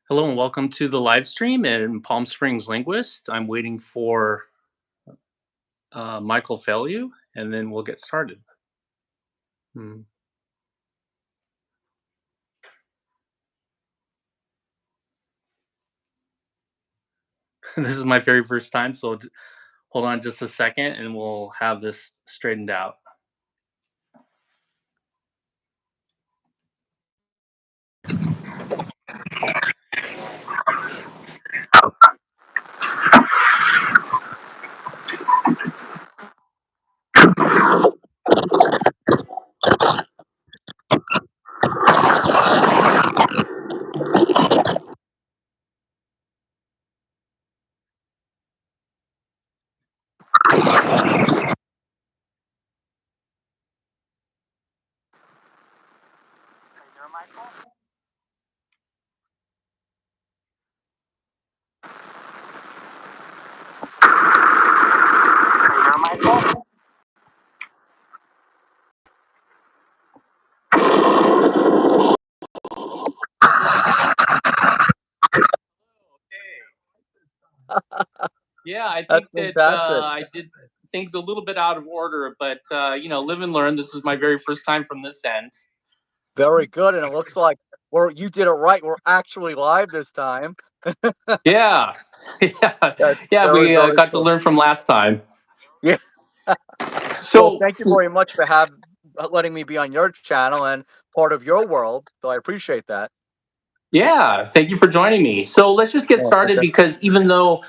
Hello and welcome to the live stream in Palm Springs Linguist. I'm waiting for Michael Felu, and then we'll get started. Hmm. This is my very first time, so hold on just a second and we'll have this straightened out. Yeah, I That's think that fantastic. I did things a little bit out of order, but live and learn. This is my very first time from this end. Very good, and it looks like you did it right. We're actually live this time. Yeah, yeah, That's yeah. very, We very got to cool. learn from last time. Yeah. Well, So thank you very much for letting me be on your channel and part of your world. So I appreciate that. yeah, thank you for joining me. So let's just get Oh, started because even though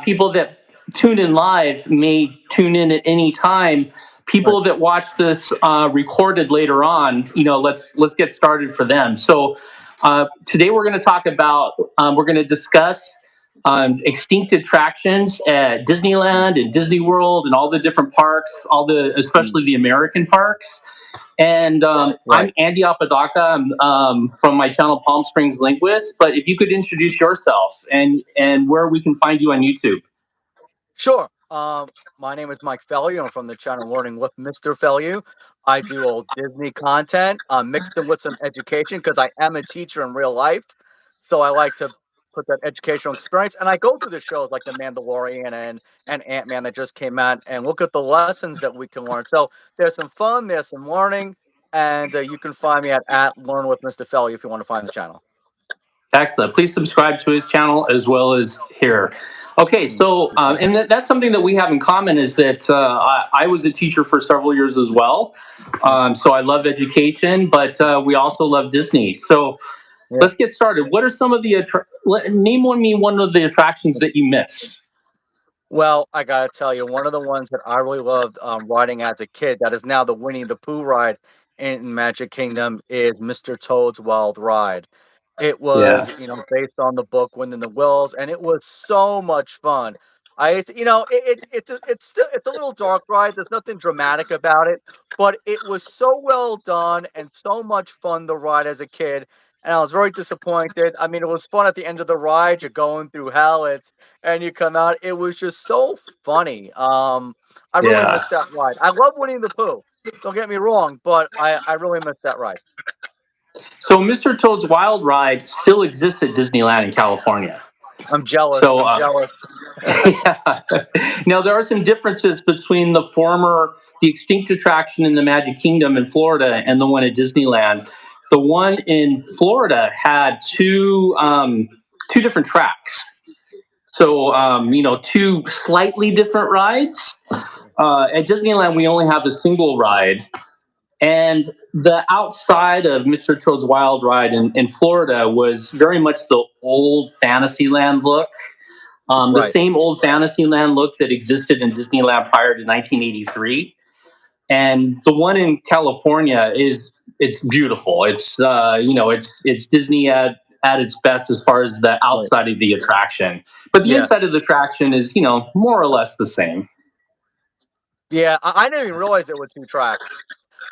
people that tune in live may tune in at any time, right. people that watch this recorded later on, let's get started for them. So today we're going to talk about we're going to discuss extinct attractions at Disneyland and Disney World and all the different parks, Mm, especially the American parks. And I'm right. Andy Apodaca. I'm from my channel Palm Springs Linguist. But if you could introduce yourself and where we can find you on YouTube. Sure. My name is Mike Fellew. I'm from the channel Learning with Mr. Fellew. I do old Disney content, mixed in with some education because I am a teacher in real life. So I like to put that educational experience, and I go to the shows like The Mandalorian and Ant-Man that just came out, and look at the lessons that we can learn. So there's some fun, there's some learning, and you can find me at Learn with Mr. Fellew if you want to find the channel. Excellent. Please subscribe to his channel as well as here. Okay, Mm, so and that's something that we have in common is that I was a teacher for several years as well. yeah. So I love education, but we also love Disney. So Yeah. let's get started. What are some of the name one of the attractions that you miss? Well, I gotta tell you, one of the ones that I really loved riding as a kid, that is now the Winnie the Pooh ride in Magic Kingdom, is Mr. Toad's Wild Ride. It Yeah. was, based on the book Wind in the Wills, and it was so much fun. It's a little dark ride. There's nothing dramatic about it, but it was so well done and so much fun to ride as a kid. And I was very disappointed. I mean, it was fun at the end of the ride. You're going through hell. And you come out. It was just so funny. I really Yeah. missed that ride. I love Winnie the Pooh. Don't get me wrong, but I really missed that ride. So Mr. Toad's Wild Ride still exists at Disneyland in California. I'm jealous. So I'm jealous. yeah. Now there are some differences between the extinct attraction in the Magic Kingdom in Florida and the one at Disneyland. The one in Florida had two different tracks. So two slightly different rides. At Disneyland, we only have a single ride, and the outside of Mr. Toad's Wild Ride in Florida was very much the old Fantasyland look, the Right. same old Fantasyland look that existed in Disneyland prior to 1983. And the one in California it's beautiful. It's Disney at its best as far as the Right. outside of the attraction, but the Yeah. inside of the attraction is more or less the same. Yeah. I didn't even realize there were two tracks.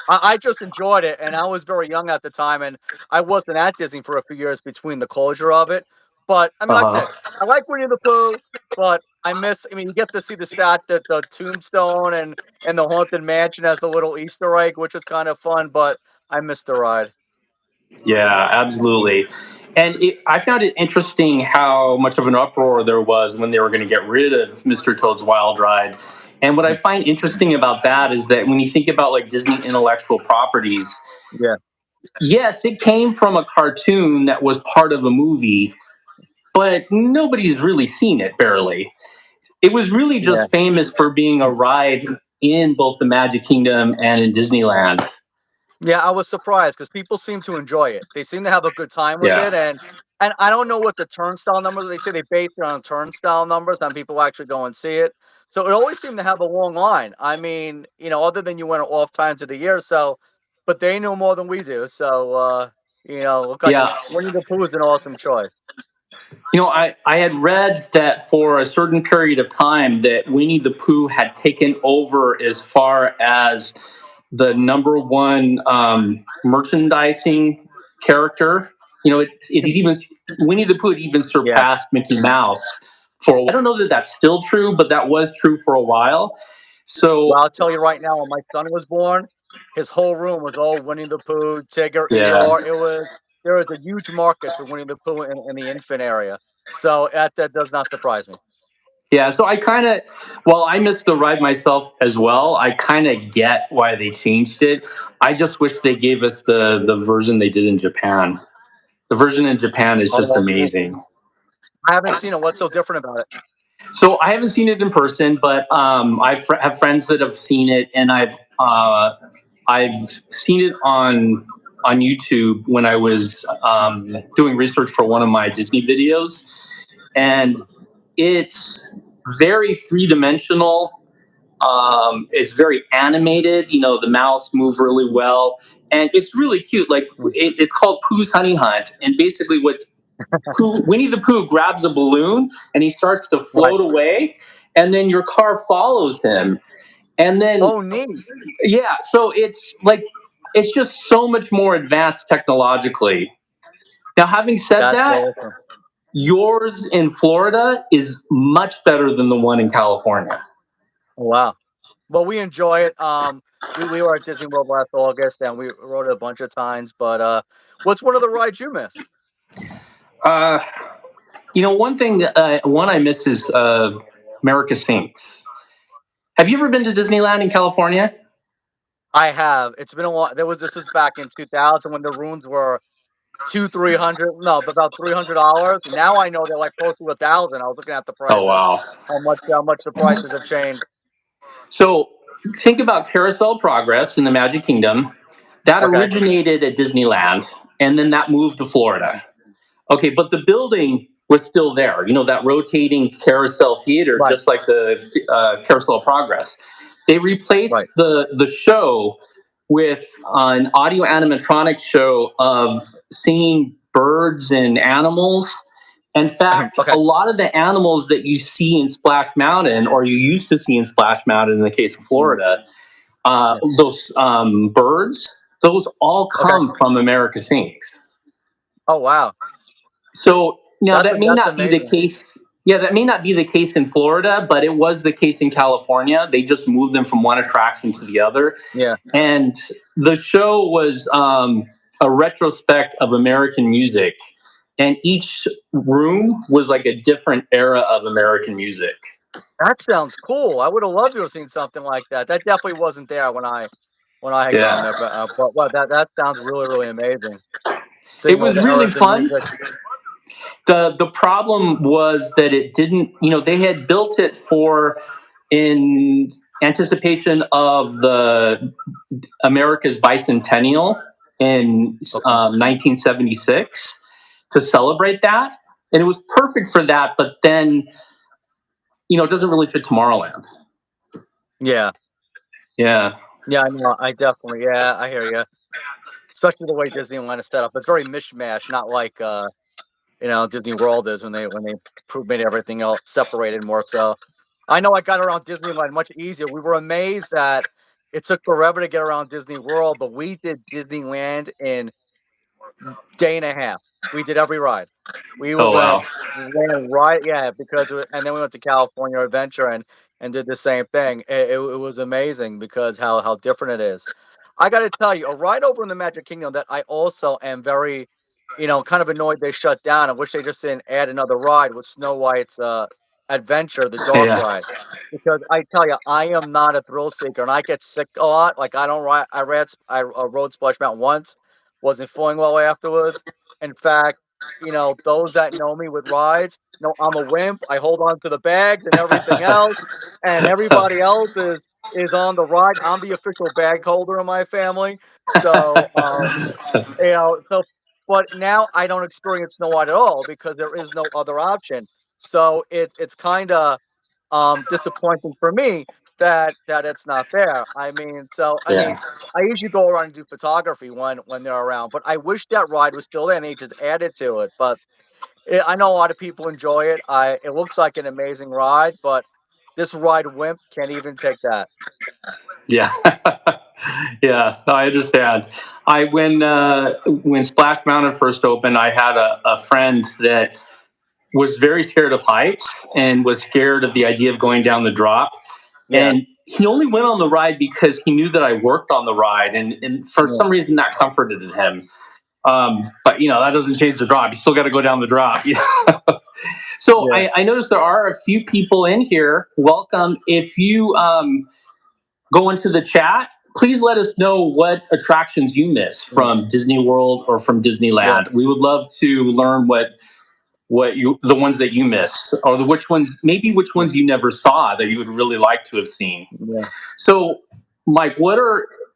I just enjoyed it, and I was very young at the time, and I wasn't at Disney for a few years between the closure of it. But I mean, like I Uh said, huh. I like Winnie the Pooh, but I miss. I mean, you get to see the tombstone and the haunted mansion as a little Easter egg, which is kind of fun. But I missed the ride. Yeah, absolutely. And I found it interesting how much of an uproar there was when they were going to get rid of Mr. Toad's Wild Ride. And what I find interesting about that is that when you think about like Disney intellectual properties, Yeah, yes, it came from a cartoon that was part of a movie, but nobody's really seen it barely. It was really yeah. just famous for being a ride in both the Magic Kingdom and in Disneyland. Yeah, I was surprised because people seem to enjoy it. They seem to have a good time with Yeah. it, and I don't know what the turnstile numbers. They say they base it on turnstile numbers, and people actually go and see it. So it always seemed to have a long line. I mean, other than you went off times of the year, so but they know more than we do. So look like Yeah. Winnie the Pooh is an awesome choice. I had read that for a certain period of time that Winnie the Pooh had taken over as far as the number one merchandising character. It even Winnie the Pooh had even Yeah. surpassed Mickey Mouse for. I don't know that that's still true, but that was true for a while. So Well, I'll tell you right now, when my son was born, his whole room was all Winnie the Pooh, Tigger, yeah, Eeyore. There was a huge market for Winnie the Pooh in the infant area. So that does not surprise me. yeah. So I kind of, well, I missed the ride myself as well. I kind of get why they changed it. I just wish they gave us the version they did in Japan. The version in Japan is just Oh, amazing. I haven't seen it. What's so different about it? So I haven't seen it in person, but have friends that have seen it, and I've seen it on YouTube when I was doing research for one of my Disney videos, and it's very three dimensional. It's very animated. The mouse move really well, and it's really cute. Like Mm. it's called Pooh's Honey Hunt, and basically what Winnie the Pooh grabs a balloon and he starts to Right. float away, and then your car follows him. And then, Oh, neat. yeah, so it's just so much more advanced technologically. Now, having said That's that, awesome. yours in Florida is much better than the one in California. Wow. Well, we enjoy it. We were at Disney World last August, and we rode it a bunch of times. But what's one of the rides you miss? Uh, one I miss is America Sinks. Have you ever been to Disneyland in California? I have. It's been a while. This was back in 2000 when the rooms were 300, no, about $300. Now I know they're like close to 1,000. I was looking at the Oh prices, wow! how much the prices have changed. So think about Carousel Progress in the Magic Kingdom. That Okay, originated at Disneyland, and then that moved to Florida. Okay, but the building was still there. That rotating carousel theater, right, just like the Carousel Progress. They replaced right. the show with an audio animatronic show of singing birds and animals. In fact, Okay, a lot of the animals that you see in Splash Mountain, or you used to see in Splash Mountain in the case of mm, Florida, yeah, those birds, those all okay. come from America Sinks. Oh wow, So now that may that's not be the amazing. case. Yeah, that may not be the case in Florida, but it was the case in California. They just moved them from one attraction to the other. Yeah, And the show was a retrospect of American music. And each room was like a different era of American music. that sounds cool. I would have loved to have seen something like that. That definitely wasn't there when I had gone Yeah. there. But well, that sounds really really amazing. It Seeing all was the really eras of fun. music. The problem was that it didn't, they had built it for in anticipation of the America's bicentennial in Okay. 1976 to celebrate that. And it was perfect for that, but then, it doesn't really fit Tomorrowland. Yeah, Yeah. yeah, I know. I definitely, yeah, I hear you. Especially the way Disneyland is set up. It's very mishmash, not like Disney World is when they made everything else separated more so. I know I got around Disneyland much easier. We were amazed that it took forever to get around Disney World, but we did Disneyland in day and a half. We did every ride. We Oh, wow. ran right, yeah, and then we went to California Adventure and did the same thing. It was amazing because how different it is. I got to tell you, a ride over in the Magic Kingdom that I also am very kind of annoyed they shut down. I wish they just didn't add another ride with Snow White's adventure, the dark Yeah. ride. Because I tell you, I am not a thrill seeker, and I get sick a lot. Like I don't ride. I rode Splash Mountain once, wasn't feeling well afterwards. In fact, those that know me with rides, I'm a wimp. I hold on to the bags and everything else, and everybody else is on the ride. I'm the official bag holder in my family. So, but now I don't experience Snow White at all because there is no other option. So it's kind of disappointing for me that it's not there. I Yeah. mean, I usually go around and do photography when they're around, but I wish that ride was still there and they just added to it. But I know a lot of people enjoy it. It looks like an amazing ride, but this ride wimp can't even take that. Yeah. Yeah, I understand. I when Splash Mountain first opened, I had a friend that was very scared of heights and was scared of the idea of going down the drop. Yeah, And he only went on the ride because he knew that I worked on the ride, and for yeah, some reason that comforted him. But that doesn't change the drop. You still got to go down the drop. So yeah. I noticed there are a few people in here. Welcome. If you go into the chat, please let us know what attractions you miss Mm, from Disney World or from yeah, Disneyland. We would love to learn what you the ones that you miss, or the which ones, maybe which yeah, ones you never saw that you would really like to have seen. yeah. So, Mike,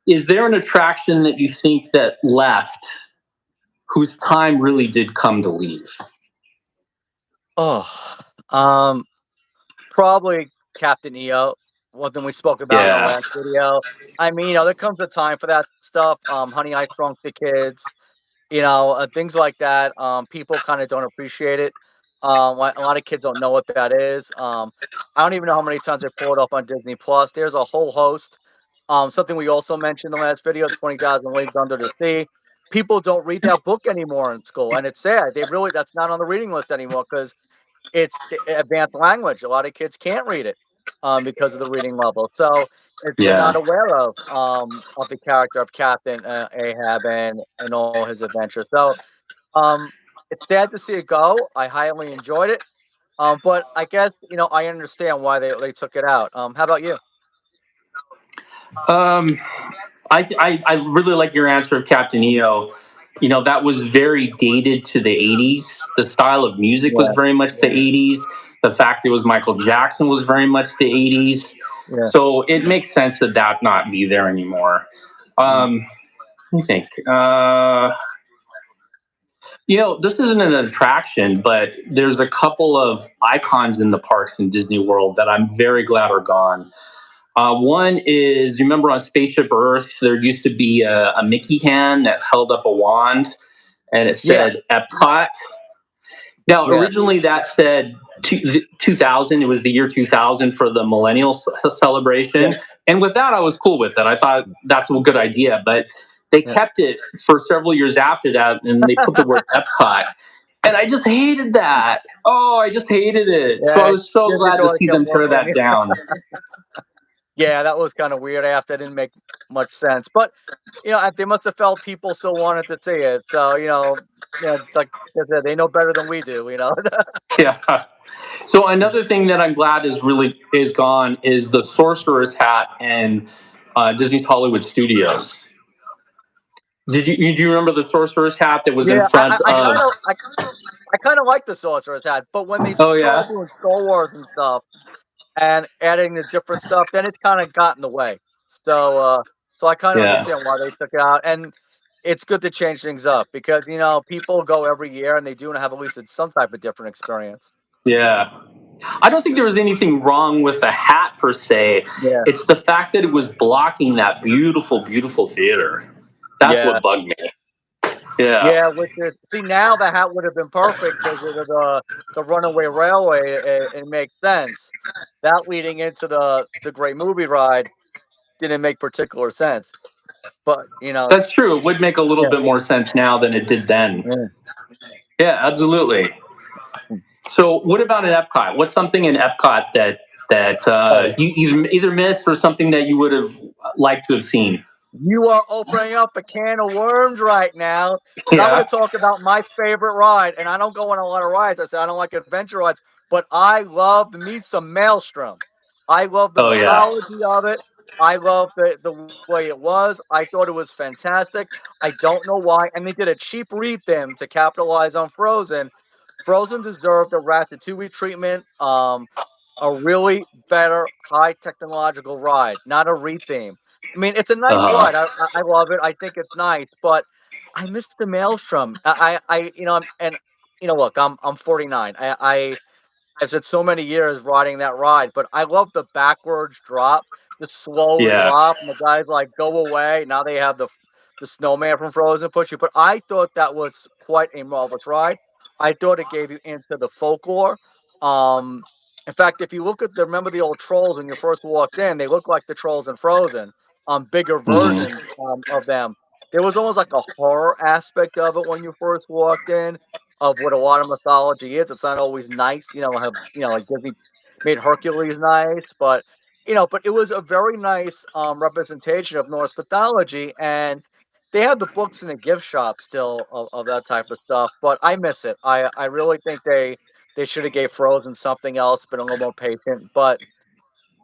is there an attraction that you think that left whose time really did come to leave? Oh, um, probably Captain EO. One thing we spoke about in our Yeah, last video. I mean, there comes a time for that stuff. Honey, I Shrunk the Kids. Things like that. People kind of don't appreciate it. A lot of kids don't know what that is. I don't even know how many times they pull it up on Disney Plus. There's a whole host. Something we also mentioned in the last video, 20,000 Leagues Under the Sea. People don't read that book anymore in school, and it's sad. That's not on the reading list anymore because it's the advanced language. A lot of kids can't read it because of the reading level. So they're not yeah. aware of the character of Captain Ahab and all his adventures. So um, it's sad to see it go. I highly enjoyed it. But I guess I understand why they took it out. How about you? Um, I really like your answer of Captain EO. That was very dated to the 80s. The style of music was Yeah, very much the 80s. The fact that it was Michael Jackson was very much the 80s. yeah, So it makes sense that that not be there anymore. mm, Let me think. This isn't an attraction, but there's a couple of icons in the parks in Disney World that I'm very glad are gone. One is, you remember on Spaceship Earth, there used to be a Mickey hand that held up a wand and it yeah, said Epcot. Now, yeah, originally that said 2000. It was the year 2000 for the millennial yeah, celebration. And with that, I was cool with it. I thought that's a good idea. But they yeah. kept it for several years after that, and they put the word Epcot. And I just hated that. Oh, I just hated it. So I Yeah, was so glad to Disney see kept them tear looking. that down. Yeah, that was kind of weird after. It didn't make much sense. But, they must have felt people still wanted to see it. So, it's like I said, they know better than we do. Yeah. So another thing that I'm glad is gone is the Sorcerer's hat and Disney's Hollywood Studios. Do you remember the Sorcerer's hat that was in Yeah, front of? I kind of like the Sorcerer's hat, but when they Oh started yeah, doing Star Wars and stuff and adding the different stuff, then it kind of got in the way. So, so I kind of yeah, understand why they took it out, and it's good to change things up because people go every year and they do have at least some type of different experience. yeah. I don't think there was anything wrong with the hat per se. Yeah. It's the fact that it was blocking that beautiful, beautiful theater. That's Yeah. what bugged me. Yeah, Yeah, which is see now the hat would have been perfect because of the Runaway Railway. It makes sense. That leading into the Great Movie Ride didn't make particular sense. But that's true. It would make a little yeah, bit more sense now than it did then. yeah. Yeah, absolutely. So, what about in Epcot? What's something in Epcot that Oh you either missed or something that you would have liked to have seen? You are opening up a can of worms right now, because I'm going to Yeah. talk about my favorite ride. And I don't go on a lot of rides. I said I don't like adventure rides, but I loved me some Maelstrom. I love the Oh yeah. mythology of it. I love the way it was. I thought it was fantastic. I don't know why. And they did a cheap retheme to capitalize on Frozen. Frozen deserved a Ratatouille treatment. A really better high technological ride, not a retheme. I mean, it's a nice Uh ride. huh. I love it. I think it's nice, but I miss the Maelstrom. And look, I'm 49. I've said so many years riding that ride, but I love the backwards drop, the slow Yeah. drop, and the guys like go away. Now they have the snowman from Frozen push you. But I thought that was quite a marvelous ride. I thought it gave you into the folklore. Um, in fact, if you look at remember the old trolls when you first walked in, they look like the trolls in Frozen, bigger Hmm. versions of them. There was almost like a horror aspect of it when you first walked in of what a lot of mythology is. It's not always nice, have like Disney made Hercules nice, but it was a very nice representation of Norse mythology, and they have the books in the gift shop still of that type of stuff. But I miss it. I really think they should have gave Frozen something else, been a little more patient. But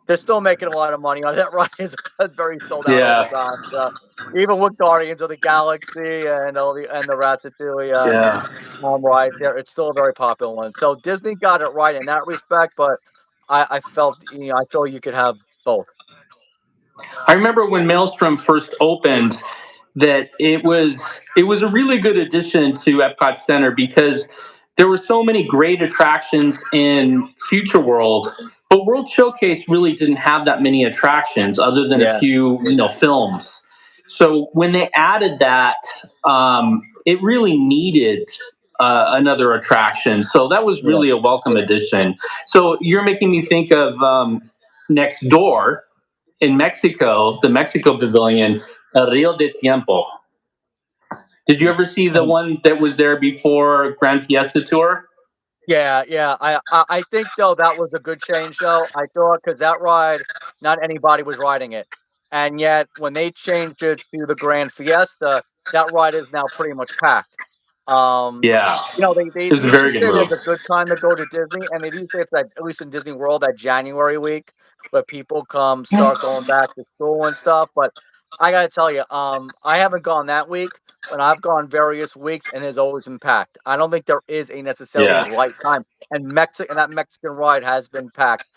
they're still making a lot of money on that ride. It's very sold out all the Yeah. time. So even with Guardians of the Galaxy and the Ratatouille Yeah. right there. It's still a very popular one. So Disney got it right in that respect, but I felt I feel you could have both. I remember when Maelstrom first opened that it was a really good addition to Epcot Center because there were so many great attractions in Future World, but World Showcase really didn't have that many attractions other than a Yeah, few films. So when they added that, it really needed another attraction. So that was yeah, really a welcome addition. So you're making me think of next door in Mexico, the Mexico Pavilion, Rio de Tiempo. Did you ever see the mhm. one that was there before Grand Fiesta Tour? Yeah, yeah. I think though that was a good change though. I thought because that ride, not anybody was riding it, and yet when they changed it to the Grand Fiesta, that ride is now pretty much packed. Um, Yeah, they it was a usually very good say move. there's a good time to go to Disney, and they do say it's that at least in Disney World that January week where people start going back to school and stuff. But I gotta tell you, I haven't gone that week, but I've gone various weeks and it's always been packed. I don't think there is a necessarily Yeah, right time, and that Mexican ride has been packed.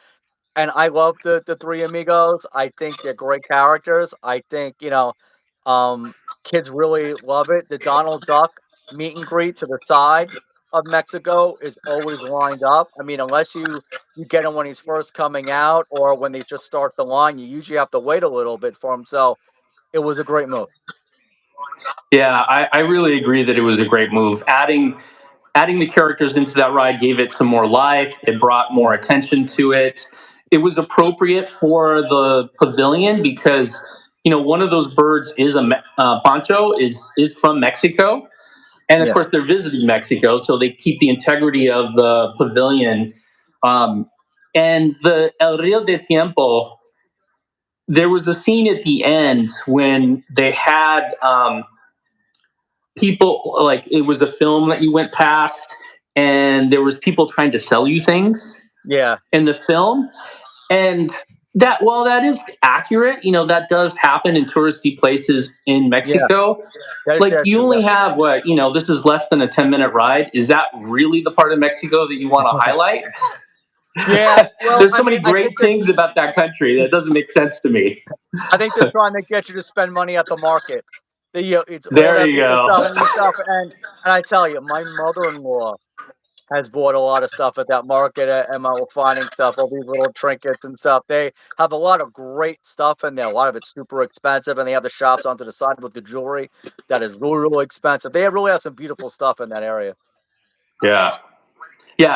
And I love the Three Amigos. I think they're great characters. I think, kids really love it. The Donald Duck meet and greet to the side of Mexico is always lined up. I mean, unless you get him when he's first coming out or when they just start the line, you usually have to wait a little bit for him. So it was a great move. yeah, I really agree that it was a great move. Adding the characters into that ride gave it some more life. It brought Yeah. more attention to it. It was appropriate for the pavilion because one of those birds is poncho is from Mexico, and of Yeah. course they're visiting Mexico, so they keep the integrity of the pavilion. Um, and the El Rio de Tiempo, there was a scene at the end when they had people, like it was a film that you went past, and there was people trying to sell you things Yeah. in the film, and that while that is accurate, that does happen in touristy places in Yeah. Mexico. That is Like very you true. only have this is less than a 10-minute ride. Is that really the part of Mexico that you want to Yeah. highlight? Yeah. Well, There's I so mean, many great things about that country that doesn't make sense to me. I think they're trying to get you to spend money at the market. It's all There that you people go. selling you stuff, and I tell you, my mother-in-law has bought a lot of stuff at that market at ML finding stuff, all these little trinkets and stuff. They have a lot of great stuff in there. A lot of it's super expensive, and they have the shops onto the side with the jewelry that is really, really expensive. They really have some beautiful stuff in that area. Yeah. Yeah,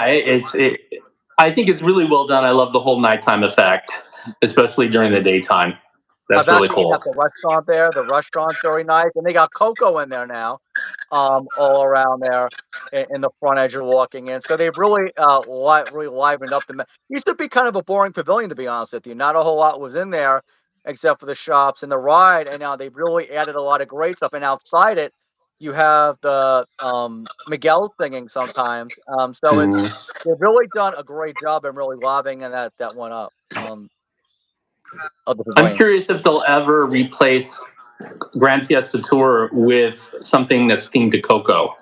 I think it's really well done. I love the whole nighttime effect, especially during the daytime. I've That's really actually eaten at cool. the restaurant there. The restaurant's very nice, and they got cocoa in there now, all around there in the front as you're walking in. So they've really, really livened up the. Used to be kind of a boring pavilion, to be honest with you. Not a whole lot was in there. except for the shops and the ride. And now they've really added a lot of great stuff. And outside it, you have the Miguel singing sometimes. So it's Mhm. they've really done a great job and really lobbying and that one up of the I'm pavilion. curious if they'll ever replace Grand Fiesta Tour with something that's themed to Coco.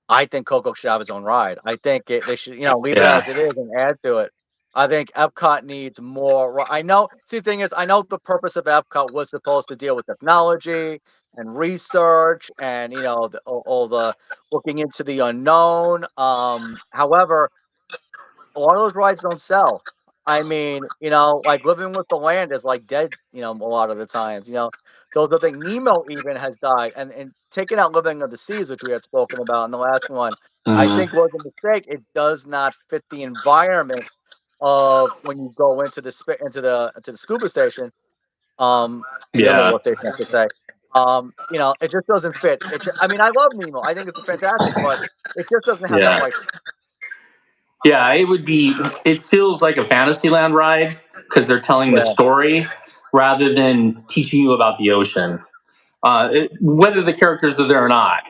I think Coco should have his own ride. I think they should, leave it Yeah. as it is and add to it. I think Epcot needs more. I know. See, the thing is, I know the purpose of Epcot was supposed to deal with technology and research, and all the looking into the unknown. However, a lot of those rides don't sell. I mean, like Living with the Land is like dead, a lot of the times. Those I think Nemo even has died, and taking out Living of the Seas, which we had spoken about in the last one, I Mhm. think was a mistake. It does not fit the environment of when you go into the scuba station, the Yeah. underwater station, I should say. It just doesn't fit. I mean, I love Nemo. I think it's fantastic, but it just doesn't have that Yeah. right. Yeah. It would be. It feels like a Fantasyland ride because they're telling the Yeah, story rather than teaching you about the ocean, whether the characters are there or not.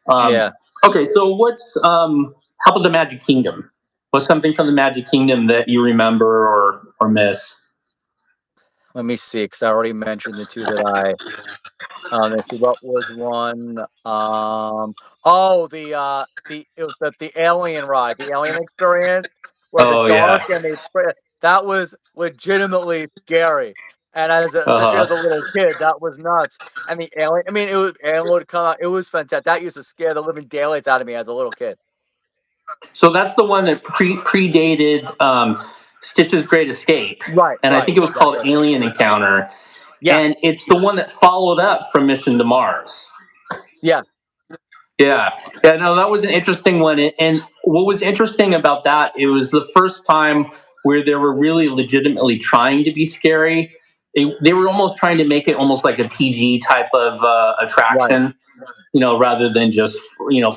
Um, yeah. okay. So what's how about the Magic Kingdom? What's something from the Magic Kingdom that you remember or miss? Let me see, because I already mentioned the two that let's see, what was one? Oh, it was the alien ride, the alien experience, where the Oh dark yeah. and that was legitimately scary. And especially Uh as a huh. little kid, that was nuts. And the alien, I mean, alien would come out. It was fantastic. That used to scare the living daylights out of me as a little kid. So that's the one that predated Stitch's Great Escape, Right, and I right, think it was called exactly. Alien Encounter, Yes, and it's the one that followed up from Mission to Mars. yeah, Yeah, yeah, no, that was an interesting one. And what was interesting about that, it was the first time where they were really legitimately trying to be scary. They were almost trying to make it almost like a PG type of right. attraction, rather than just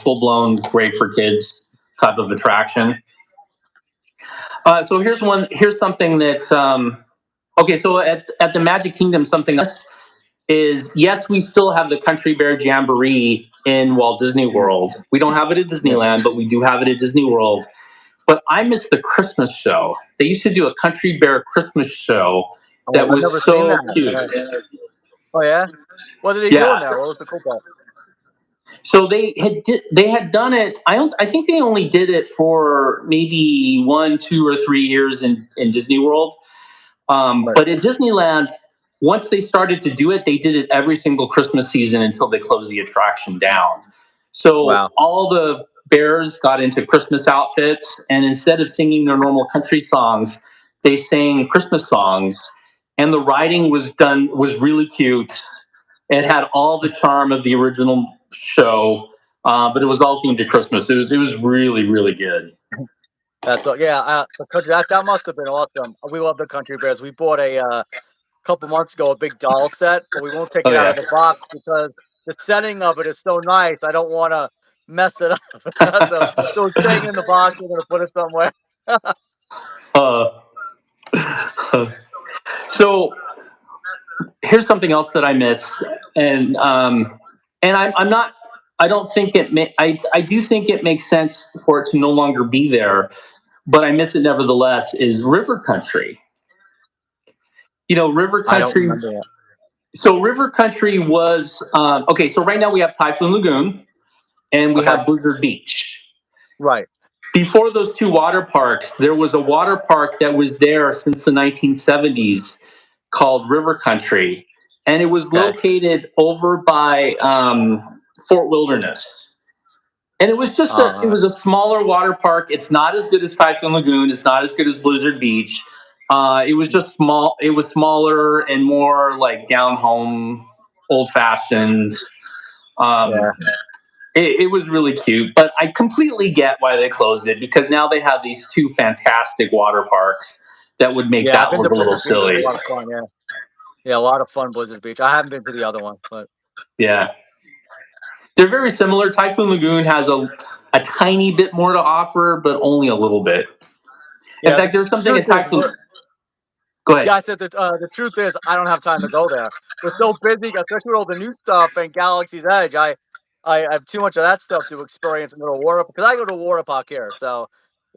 full blown great for kids type of attraction. So here's one. Here's something that. Okay, so at the Magic Kingdom, something else is yes, we still have the Country Bear Jamboree in Walt Disney Mm, World. We don't have it at yeah. Disneyland, but we do have it at Disney World. But I miss the Christmas show. They used to do a Country Bear Christmas show Oh, that I've was never seen so that. cute. Oh yeah. What did he do in Yeah. there? What was the cool part? So they had done it. I think they only did it for maybe 1, 2, or 3 years in Disney World. Right. But at Disneyland, once they started to do it, they did it every single Christmas season until they closed the attraction down. So Wow. all the bears got into Christmas outfits, and instead of singing their normal country songs, they sang Christmas songs. And the writing was really cute. It had all the charm of the original show, but it was all themed to Christmas. It was really really good. That's all. Yeah, that must have been awesome. We love the Country Bears. We bought a couple months ago a big doll set, but we won't take Oh it out of yeah. the box because the setting of it is so nice. I don't want to mess it up. So it's staying in the box. We're gonna put it somewhere. uh, so here's something else that I miss, and I'm not. I don't think it. I do think it makes sense for it to no longer be there, but I miss it nevertheless. Is River Country? River I don't Country. remember that. So River Country was okay. So right now we have Typhoon Lagoon and we Okay. have Blizzard Beach. Right. Before those two water parks, there was a water park that was there since the 1970s called River Country, and it was Okay. located over by Fort Wilderness. And it Uh, was a smaller water park. It's not as good as Typhoon Lagoon. It's not as good as Blizzard Beach. It was just small. It was smaller and more like down home, old fashioned. Um, yeah. it was really cute, but I completely get why they closed it because now they have these two fantastic water parks that would make Yeah. I've that been to look a little Blizzard Beach. It's a silly. lot of fun. Yeah. Yeah. A lot of fun, Blizzard Beach. I haven't been to the other one, but Yeah, they're very similar. Typhoon Lagoon has a tiny bit more to offer, but only a little bit. In yeah. fact, there's The something truth in is, Typhoon. Go ahead. Yeah, I said that the truth is I don't have time to go there. We're so busy, especially with all the new stuff and Galaxy's Edge. I have too much of that stuff to experience and go to water because I go to water park here. So,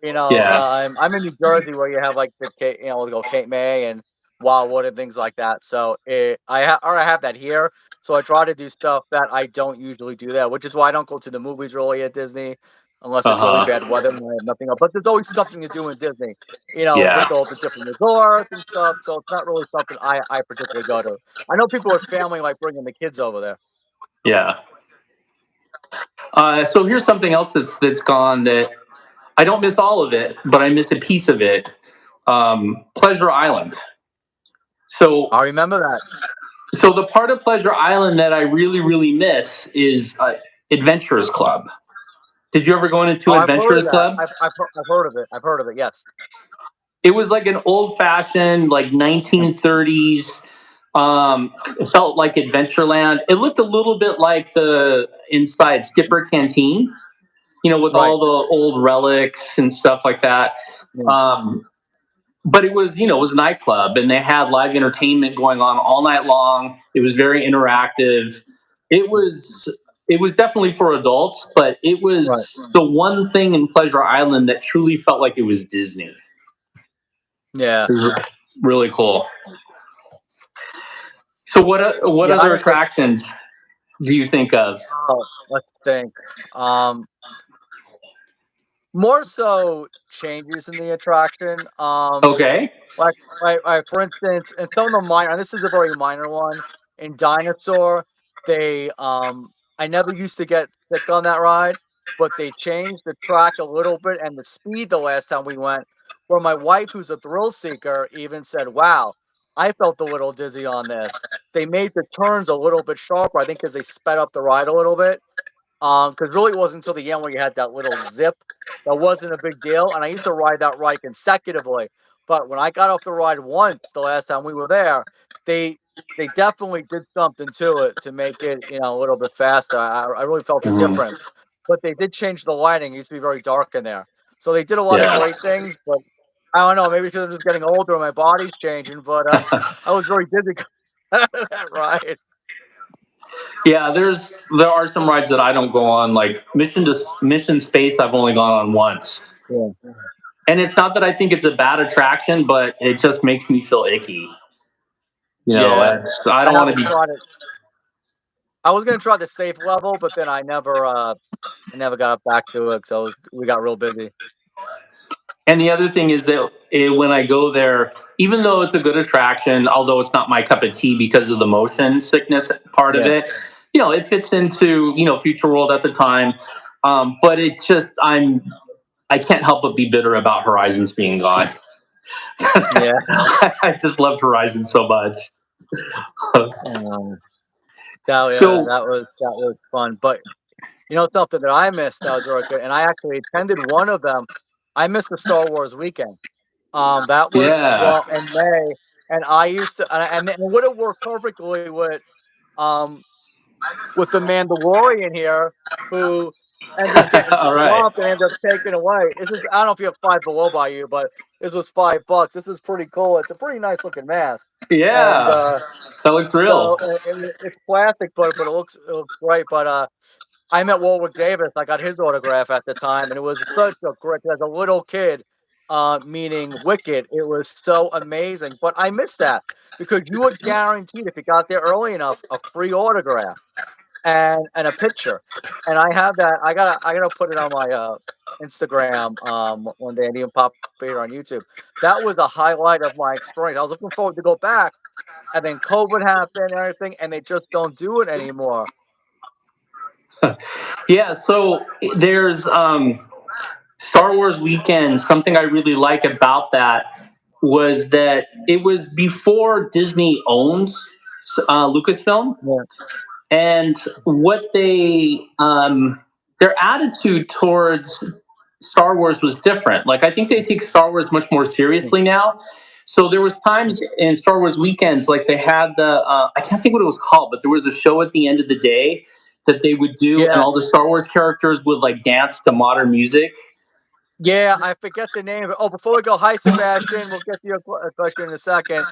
Yeah. I'm in New Jersey where you have like the we go Cape May and Wildwood and things like that. So I have that here. So I try to do stuff that I don't usually do there, which is why I don't go to the movies really at Disney unless it's really Uh bad huh. weather and I have nothing else. But there's always something to do in Disney, Yeah. with all the different resorts and stuff. So it's not really something I particularly go to. I know people with family like bringing the kids over there. Yeah. So here's something else that's gone that I don't miss all of it, but I miss a piece of it. Pleasure Island. So I remember that. so the part of Pleasure Island that I really miss is Adventurers Club. Did you ever go into Oh, I've heard of Adventurers that. Club? I've heard of it. I've heard of it. Yes. It was like an old fashioned, like Yeah. 1930s. It felt like Adventureland. It looked a little bit like the inside Skipper Canteen, with Right. all the old relics and stuff like that. Yeah. Um, but it was a nightclub, and they had live entertainment going on all night long. It was very interactive. It was it was definitely for adults, but it Right. was the one thing in Pleasure Island that truly felt like it was Disney. Yeah. It was really cool. So what Yeah. I other didn't think. attractions do you think of? Oh, let's think. Um, More so changes in the attraction. Okay. Like for instance, and some of the minor, and this is a very minor one, in Dinosaur, I never used to get sick on that ride, but they changed the track a little bit and the speed the last time we went, where my wife, who's a thrill seeker, even said, "Wow, I felt a little dizzy on this." They made the turns a little bit sharper, I think, because they sped up the ride a little bit. Because really it wasn't until the end where you had that little zip that wasn't a big deal, and I used to ride that ride consecutively. But when I got off the ride once the last time we were there, they they definitely did something to it to make it, a little bit faster. I really felt the Mhm. difference. But they did change the lighting. It used to be very dark in there. So they did a lot of Yeah. great things, but I don't know, maybe because I'm just getting older and my body's changing, but I was very dizzy that ride. Yeah, there are some rides that I don't go on, like Mission Space. I've only gone on once, Yeah. and it's not that I think it's a bad attraction, but it just makes me feel icky. Yeah. I I don't want haven't to be. tried it. I was gonna try the safe level, but then I never got back to it because we got real busy. And the other thing is that when I go there, even though it's a good attraction, although it's not my cup of tea because of the motion sickness part of Yeah. it, it fits into Future World at the time. But I can't help but be bitter about Horizons being gone. Yeah. I just loved Horizon so much. Um, yeah, So that was fun. But something that I missed that was really good, and I actually attended one of them. I missed the Star Wars weekend. That was yeah. well in May, and I used to, and it would have worked perfectly um with the Mandalorian here, who ended up getting All right. swamped and ended up taken away. This is I don't know if you have Five Below by you, but this was $5. This is pretty cool. It's a pretty nice looking mask, and Yeah, that looks real. so it's plastic, but it looks great. But I met Warwick Davis. I got his autograph at the time, and it was such a great as a little kid. Meaning Wicked, it was so amazing. But I missed that because you were guaranteed if you got there early enough a free autograph and a picture. And I have that. I gotta put it on my Instagram one day and even pop it here on YouTube. That was a highlight of my experience. I was looking forward to go back, and then COVID happened and everything, and they just don't do it anymore. Yeah, so there's Star Wars weekend. Something I really like about that was that it was before Disney owned Lucasfilm, Yeah, and what their attitude towards Star Wars was different. Like I think they take Star Wars much more yeah, seriously now. So there was times in Star Wars weekends, like they had I can't think what it was called, but there was a show at the end of the day that they would do, and yeah, all the Star Wars characters would like dance to modern music. Yeah, I forget the name. Oh, before we go, hi Sebastian. We'll get to your question in a second.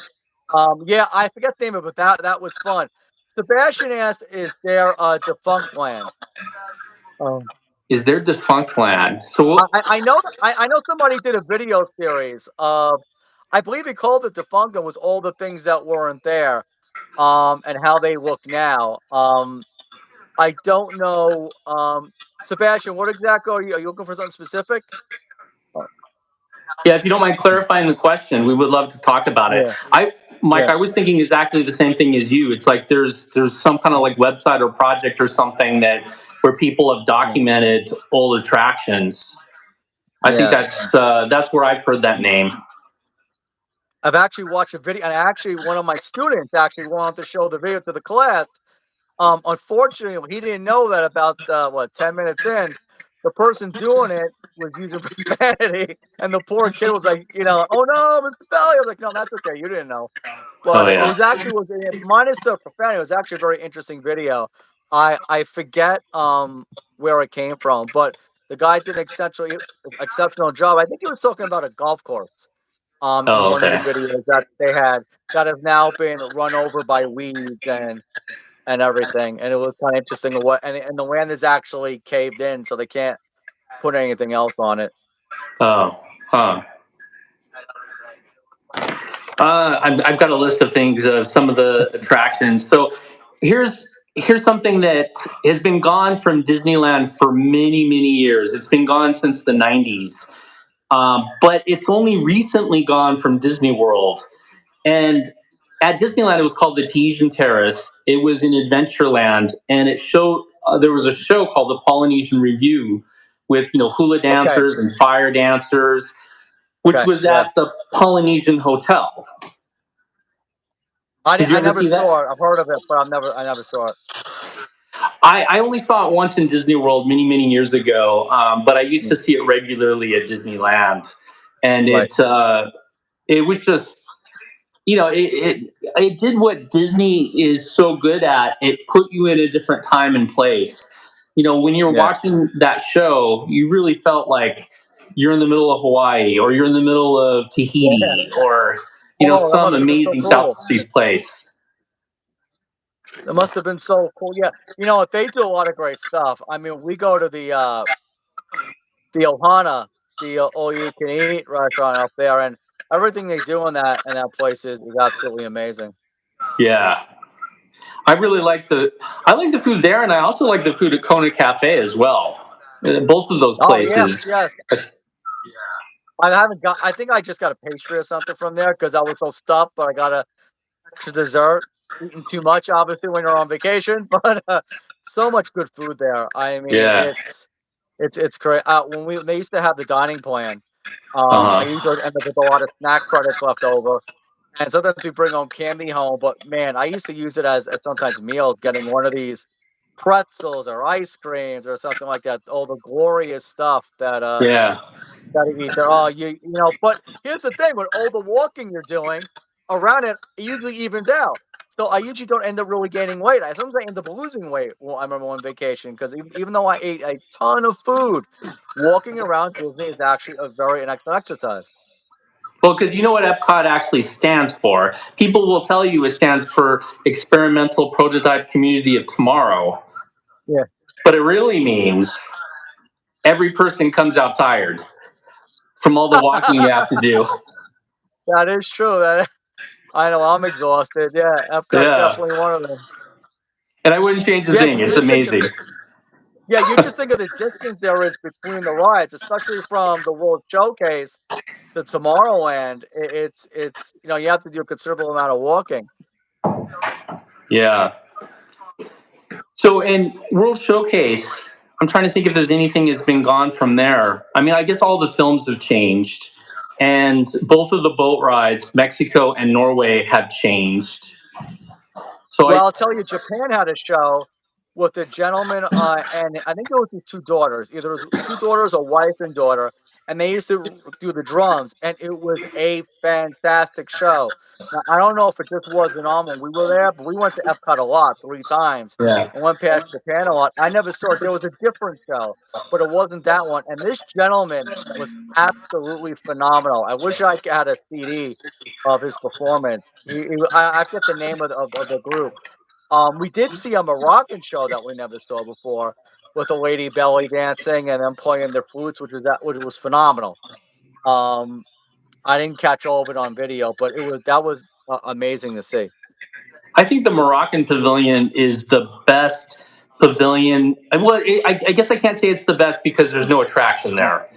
Yeah, I forget the name of it, but that was fun. Sebastian asked, "Is there a defunct land?" Um, Is there defunct land? So I know I know somebody did a video series of, I believe he called it defunct, and was all the things that weren't there, and how they look now. I don't know, Sebastian, what exactly are you looking for something specific? Oh, yeah, if you don't mind clarifying the question, we would love to talk about it. yeah, Mike, yeah, I was thinking exactly the same thing as you. It's like there's some kind of like website or project or something that where people have yeah, documented old attractions. I think yeah. that's where I've heard that name. I've actually watched a video, and actually one of my students actually wanted to show the video to the class. Unfortunately, he didn't know that about, what, 10 minutes in, the person doing it was using profanity, and the poor kid was like, "Oh no, Mr. Belly." I was like, "No, that's okay. You didn't know." Oh But it yeah. was actually was minus the profanity. It was actually a very interesting video. I forget where it came from, but the guy did an exceptional job. I think he was talking about a golf course in Oh one of the okay. videos that they had that has now been run over by weeds and everything, and it was kinda interesting of what and the land is actually caved in, so they can't put anything else on it. Oh, huh. I've got a list of things of some of the attractions. So here's here's something that has been gone from Disneyland for many years. It's been gone since the '90s, but it's only recently gone from Disney World. And at Disneyland, it was called the Tahitian Terrace. It was in Adventureland, and it showed there was a show called the Polynesian Revue with hula Okay, dancers and fire dancers, which okay, was yeah. at the Polynesian Hotel. Did you I ever never see that? saw it. I've heard of it, but I never saw it. I only saw it once in Disney World many years ago, but I used Yeah, to see it regularly at Disneyland, and right. it was just it did what Disney is so good at. It put you in a different time and place. When you're Yeah. watching that show, you really felt like you're in the middle of Hawaii or you're in the middle of Yeah. Tahiti or Oh, that some must have been so amazing South cool. Seas place. That must have been so cool, yeah. You know what, they do a lot of great stuff. I mean, we go to the Ohana, the all-you-can-eat restaurant up there, and everything they do in that place is absolutely amazing. Yeah, I really I like the food there, and I also like the food at Kona Cafe as well. Both of those Oh, yeah, places. yes. I haven't got I think I just got a pastry or something from there because I was so stuffed, but I got a extra dessert. Eating too much, obviously, when you're on vacation, but, so much good food there. I mean, Yeah. it's great. When they used to have the dining plan, I Uh used to huh. end up with a lot of snack credits left over, and sometimes we bring home candy home, but man, I used to use it as sometimes meals, getting one of these pretzels or ice creams or something like that, all the glorious stuff Yeah. that he eat there. Oh, but here's the thing, with all the walking you're doing around it, it usually evens out. So I usually don't end up really gaining weight. Sometimes I end up losing weight. Well, I remember on vacation because even though I ate a ton of food, walking around Disney is actually a very an excellent exercise. Well, because you know what EPCOT actually stands for. People will tell you it stands for Experimental Prototype Community of Tomorrow, Yeah, but it really means every person comes out tired from all the walking you have to do. that is true. That I know I'm exhausted. Yeah, Epcot's Yeah. definitely one of them. And I wouldn't change a Yeah, thing. you It's just think of amazing. you just think of the distance there is between the rides, especially from the World Showcase to Tomorrowland. It's you have to do a considerable amount of walking. Yeah. So, in World Showcase, I'm trying to think if there's anything that's been gone from there. I mean, I guess all the films have changed, and both of the boat rides, Mexico and Norway, have changed. So, Well, I'll tell you, Japan had a show with a gentleman, and I think it was his two daughters. Either it was two daughters or wife and daughter. and they used to do the drums, and it was a fantastic show. Now, I don't know if it just wasn't on when we were there, but we went to EPCOT a lot, 3 times, Yeah. and went past Japan a lot. I never saw it. There was a different show, but it wasn't that one, and this gentleman was absolutely phenomenal. I wish I had a CD of his performance. I forget the name of the group. We did see a Moroccan show that we never saw before with a lady belly dancing and them playing their flutes, which was phenomenal. Um, I didn't catch all of it on video, but that was amazing to see. I think the Moroccan pavilion is the best pavilion. Well, I guess I can't say it's the best because there's no attraction there.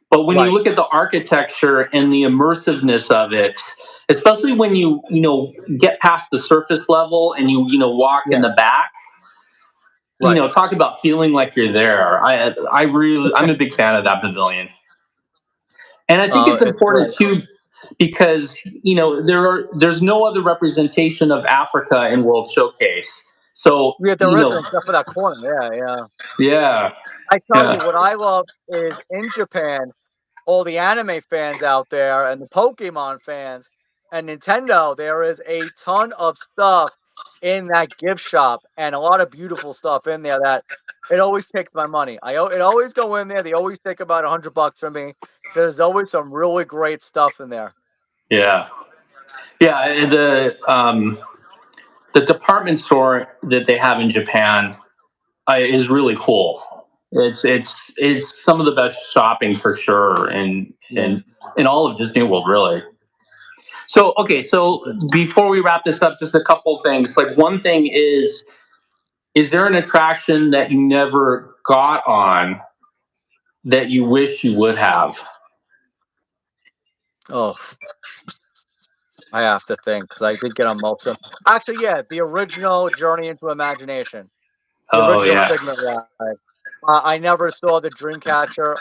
But when you Right. look at the architecture and the immersiveness of it, especially when you get past the surface level and you walk in Yeah. the back, Right. talk about feeling like you're there. I'm a big fan of that pavilion. And I think it's It's great. important too because there's no other representation of Africa in World Showcase. So, Yeah, there isn't except for that corner. Yeah, yeah. yeah, I tell yeah, you, what I love is in Japan, all the anime fans out there and the Pokemon fans and Nintendo, there is a ton of stuff in that gift shop and a lot of beautiful stuff in there that it always takes my money. It always go in there. They always take about $100 from me. There's always some really great stuff in there. yeah, yeah. The department store that they have in Japan is really cool. It's some of the best shopping for sure, and Yeah. in all of Disney World, really. So okay, so before we wrap this up, just a couple things. Like one thing is there an attraction that you never got on that you wish you would have? Oh, I have to think because I did get on Maelstrom. Actually, yeah, the original Journey into Imagination, the Oh original yeah, Figment ride. I never saw the Dreamcatcher.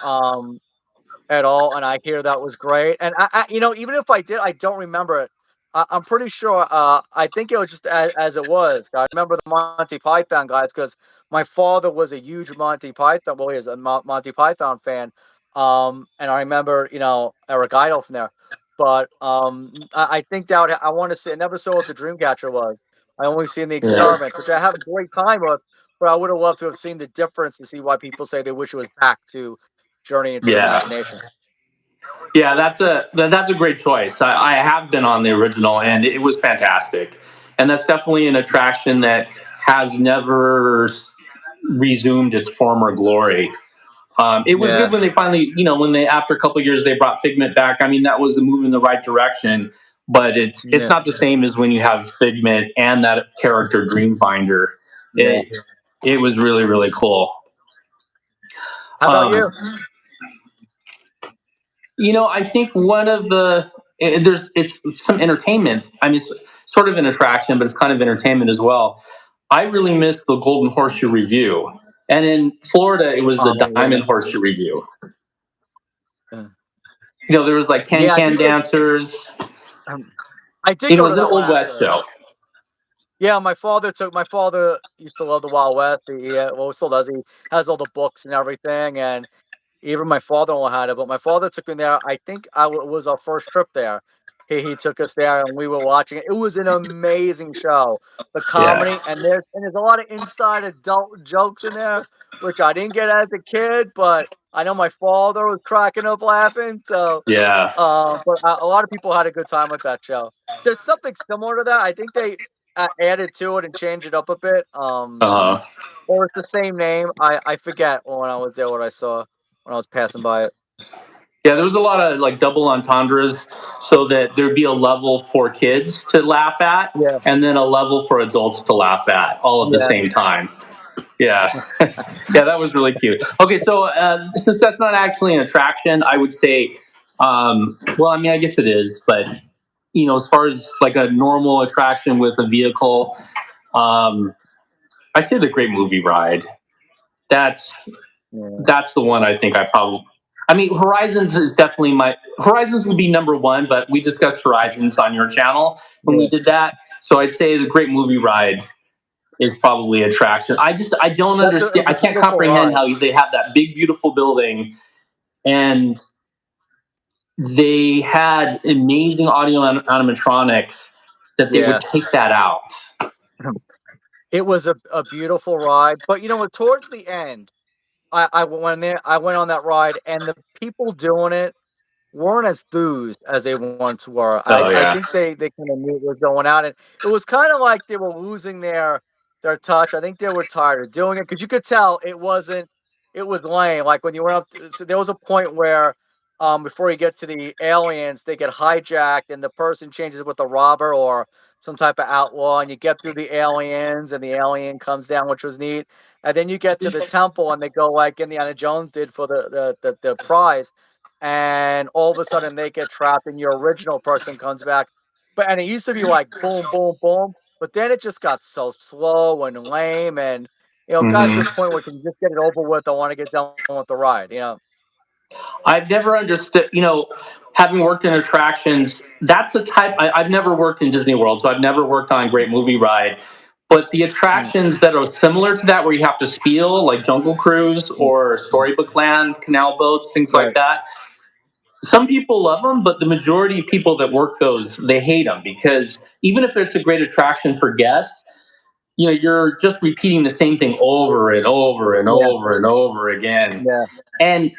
At all, and I hear that was great. And even if I did, I don't remember it. I'm pretty sure. I think it was just as it was. I remember the Monty Python guys because my father was a huge Monty Python. Well, he is a Monty Python fan. And I remember, Eric Idle from there. But I think I want to see. I never saw what the Dreamcatcher was. I only seen the yeah, experiments, which I have a great time with. But I would have loved to have seen the difference to see why people say they wish it was back to Journey into yeah. Imagination. Yeah, that's a great choice. I have been on the original, and it was fantastic. And that's definitely an attraction that has never resumed its former glory. It was Yeah, good when they finally, when they after a couple of years they brought Figment back. I mean, that was a move in the right direction, but it's yeah, not the same as when you have Figment and that character Dreamfinder. yeah. It it was really really cool. How about Um, you? I think one of the there's it's some entertainment. I mean, it's sort of an attraction, but it's kind of entertainment as well. I really miss the Golden Horseshoe Review, and in Florida, it was the Oh, Diamond Horseshoe Review. yeah. There was like can Yeah, I can think it dancers. um, I did It go was to an that one old west actually. show. Yeah, my father used to love the Wild West. Well, still does. He has all the books and everything, and even my father-in-law had it, but my father took me there. I think it was our first trip there. He took us there, and we were watching it. It was an amazing show. The Yeah, comedy, and there's a lot of inside adult jokes in there, which I didn't get as a kid, but I know my father was cracking up laughing. So, yeah, but a lot of people had a good time with that show. There's something similar to that. I think they added to it and changed it up a bit. uh, Or it's the same name. I forget when I was there what I saw when I was passing by it. yeah. There was a lot of like double entendres, so that there'd be a level for kids to laugh at, Yeah, and then a level for adults to laugh at, all at the yeah. same time. Yeah, yeah, that was really cute. Okay, so since that's not actually an attraction, I would say, well, I mean, I guess it is, but as far as like a normal attraction with a vehicle, um, I say the Great Movie Ride. That's Yeah, that's the one I think I probably. I mean, Horizons is definitely Horizons would be number one, but we discussed Horizons on your channel when we yeah. did that. So I'd say the Great Movie Ride is probably attraction. I don't That's understand. it's I a can't beautiful comprehend ride. how they have that big beautiful building and they had amazing audio animatronics that they would Yeah. take that out. It was a beautiful ride, but you know what? Towards the end, I went there. I went on that ride, and the people doing it weren't as enthused as they once were. Oh I yeah. think they kind of knew what was going on, and it was kind of like they were losing their touch. I think they were tired of doing it because you could tell it was lame. Like when you went up, so there was a point where before you get to the aliens, they get hijacked, and the person changes with a robber or some type of outlaw, and you get through the aliens, and the alien comes down, which was neat. And then you get to the temple, and they go like Indiana Jones did for the prize, and all of a sudden they get trapped and your original person comes back. But and it used to be like boom, boom, boom, but then it just got so slow and lame, and it got to Hmm. this point where can you just get it over with? I want to get done with the ride. I've never understood, having worked in attractions, that's the type, I've never worked in Disney World, so I've never worked on Great Movie Ride. But the Mm, attractions that are similar to that, where you have to spiel, like Jungle Cruise mm, or Storybook Land, canal boats, things like right. that, some people love them, but the majority of people that work those, they hate them because even if it's a great attraction for guests, you're just repeating the same thing over and over and Yeah, over and over again. yeah, And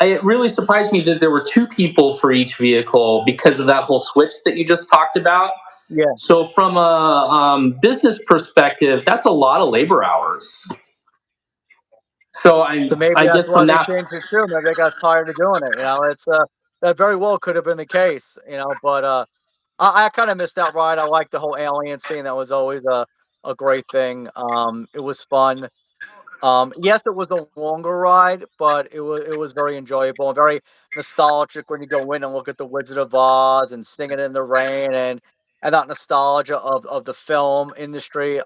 it really surprised me that there were two people for each vehicle because of that whole switch that you just talked about. yeah. So, from a business perspective, that's a lot of labor hours. So, So maybe I that's guess why from they that, changed it too. Maybe they got tired of doing it. It's that very well could have been the case. But I kind of missed that ride. I like the whole alien scene. That was always a great thing. It was fun. Yes, it was a longer ride, but it was very enjoyable and very nostalgic when you go in and look at the Wizard of Oz and Singing in the Rain and that nostalgia of the film industry.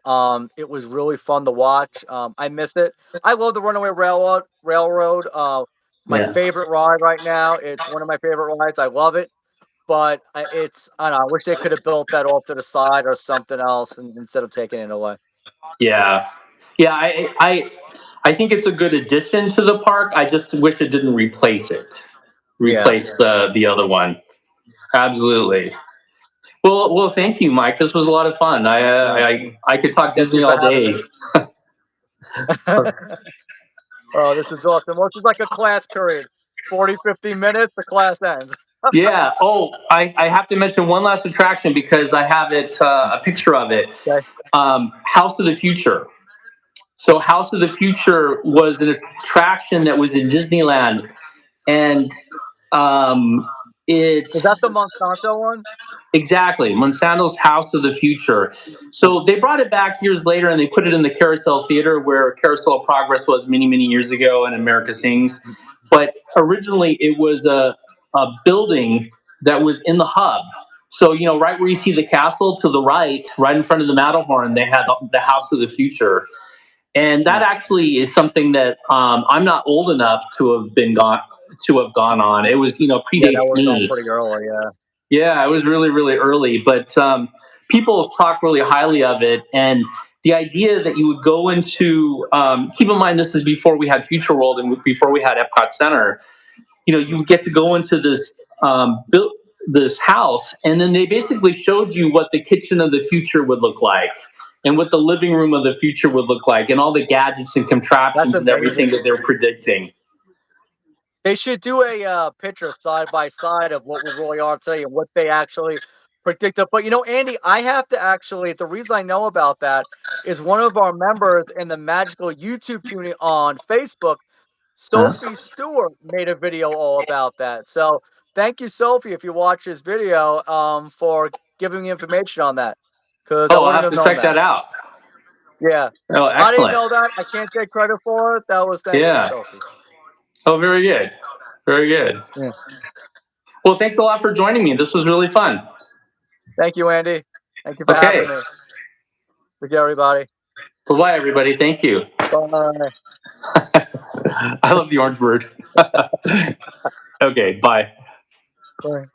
It was really fun to watch. I miss it. I love the Runaway Railroad. My yeah. favorite ride right now. It's one of my favorite rides. I love it, but I don't know. I wish they could have built that off to the side or something else instead of taking it away. Yeah. Yeah. I think it's a good addition to the park. I just wish it didn't replace it, Yeah. replace the other one. Absolutely. Well, thank you, Mike. This was a lot of fun. Yeah. I could talk Thank you Disney for all having day. me. Oh, this is awesome. Well, this is like a class period. 40, 50 minutes, the class ends. Yeah. Oh, I have to mention one last attraction because I have a picture of it. Okay. House of the Future. So, House of the Future was an attraction that was in Disneyland, and um, it Is that the Monsanto one? exactly Monsanto's House of the Future. So they brought it back years later, and they put it in the Carousel Theater, where Carousel of Progress was many, many years ago, and America Sings. But originally, it was a building that was in the hub. So, right where you see the castle to the right, right in front of the Matterhorn, they had the House of the Future. And that Mm. actually is something that I'm not old enough to have gone on. It was, Yeah, that predates was on me. pretty early. Yeah. Yeah, it was really, really early, but people talk really highly of it. And the idea that you would go into, keep in mind, this is before we had Future World and before we had EPCOT Center. You would get to go into this house, and then they basically showed you what the kitchen of the future would look like, and what the living room of the future would look like, and all the gadgets and That's contraptions and everything amazing. that they're predicting. They should do a picture side by side of what we really are today and what they actually predicted. But Andy, I have to actually. The reason I know about that is one of our members in the magical YouTube community on Facebook, Huh? Sophie Stewart, made a video all about that. So thank you, Sophie, if you watch this video, for giving me information on that because I Oh, I'll wouldn't have have to known check that. that out. Yeah, Oh, I didn't excellent. know that. I can't take credit for it. That was thanks to Yeah. Sophie. Oh, very good. Very good. Yeah. Well, thanks a lot for joining me. This was really fun. Thank you, Andy. Thank you for Okay. having me. Take care, everybody. Bye bye, everybody. Thank you. Bye. I love the orange bird. Okay. Bye. Bye.